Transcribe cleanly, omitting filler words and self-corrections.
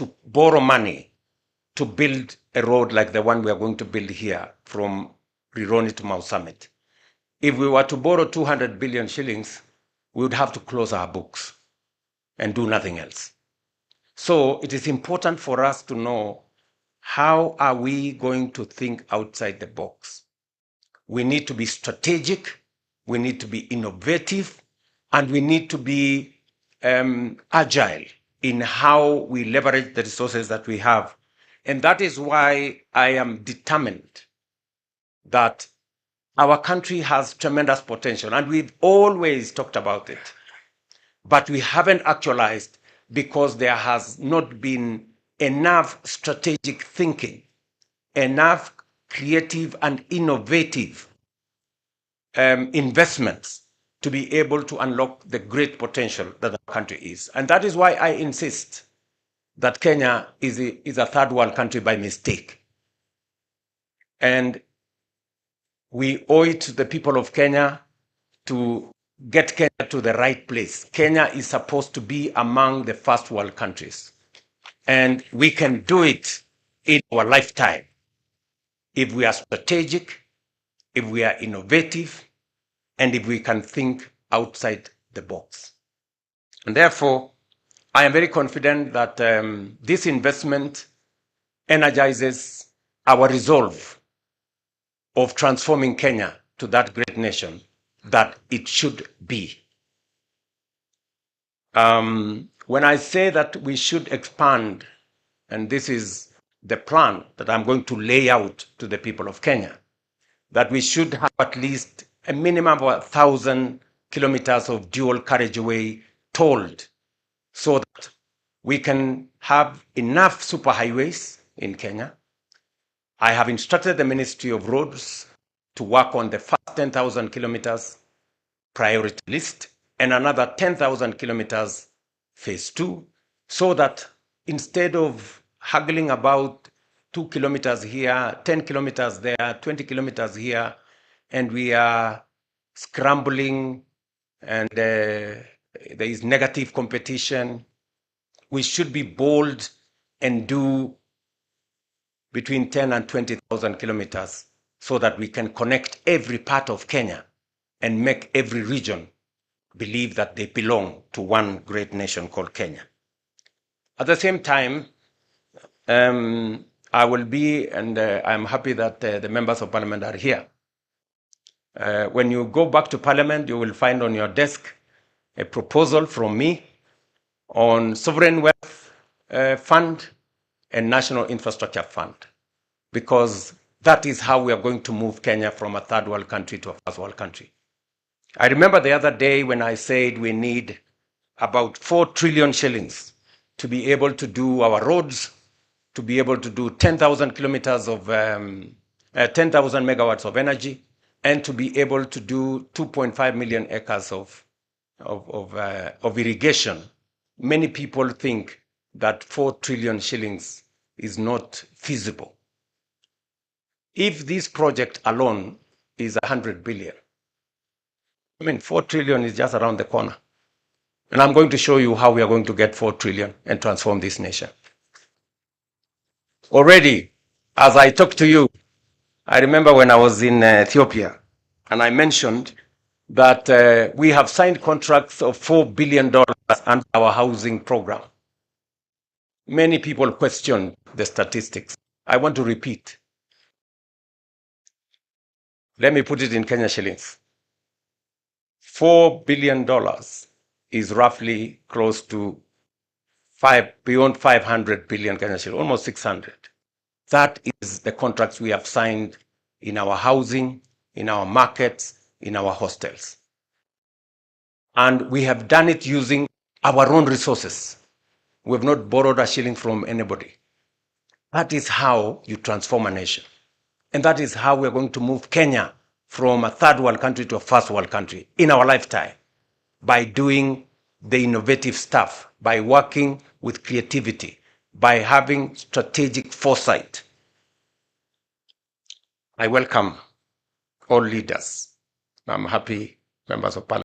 to borrow money to build a road like the one we are going to build here from Rironi to Mau Summit. If we were to borrow 200 billion shillings, we would have to close our books and do nothing else. So it is important for us to know, how are we going to think outside the box? We need to be strategic, we need to be innovative, and we need to be agile in how we leverage the resources that we have. And that is why I am determined that our country has tremendous potential, and we've always talked about it, but we haven't actualized because there has not been enough strategic thinking, enough creative and innovative investments to be able to unlock the great potential that the country is. And that is why I insist that Kenya is a third world country by mistake. And we owe it to the people of Kenya to get Kenya to the right place. Kenya is supposed to be among the first world countries. And we can do it in our lifetime if we are strategic, if we are innovative, and if we can think outside the box. And therefore, I am very confident that this investment energizes our resolve of transforming Kenya to that great nation that it should be. When I say that we should expand, and this is the plan that I'm going to lay out to the people of Kenya, that we should have at least a minimum of 1,000 kilometers of dual carriageway tolled, so that we can have enough superhighways in Kenya. I have instructed the Ministry of Roads to work on the first 10,000 kilometers priority list and another 10,000 kilometers phase 2, so that instead of haggling about 2 kilometers here, 10 kilometers there, 20 kilometers here, and we are scrambling and there is negative competition, we should be bold and do between 10 and 20,000 kilometers so that we can connect every part of Kenya and make every region believe that they belong to one great nation called Kenya. At the same time, I will be, and I'm happy that the members of parliament are here. When you go back to parliament, you will find on your desk a proposal from me on sovereign wealth fund and national infrastructure fund, because that is how we are going to move Kenya from a third world country to a first world country. I remember the other day when I said we need about 4 trillion shillings to be able to do our roads, to be able to do 10,000 kilometers of 10,000 megawatts of energy, and to be able to do 2.5 million acres of irrigation. Many people think that 4 trillion shillings is not feasible. If this project alone is 100 billion, 4 trillion is just around the corner. And I'm going to show you how we are going to get 4 trillion and transform this nation. Already, as I talk to you, I remember when I was in Ethiopia, and I mentioned that we have signed contracts of $4 billion under our housing program. Many people questioned the statistics. I want to repeat. Let me put it in Kenya shillings. $4 billion is roughly close to beyond 500 billion Kenya shillings, almost 600. That is the contracts we have signed in our housing, in our markets, in our hostels. And we have done it using our own resources. We have not borrowed a shilling from anybody. That is how you transform a nation. And that is how we're going to move Kenya from a third world country to a first world country in our lifetime, by doing the innovative stuff, by working with creativity, by having strategic foresight. I welcome all leaders. I'm happy, members of parliament.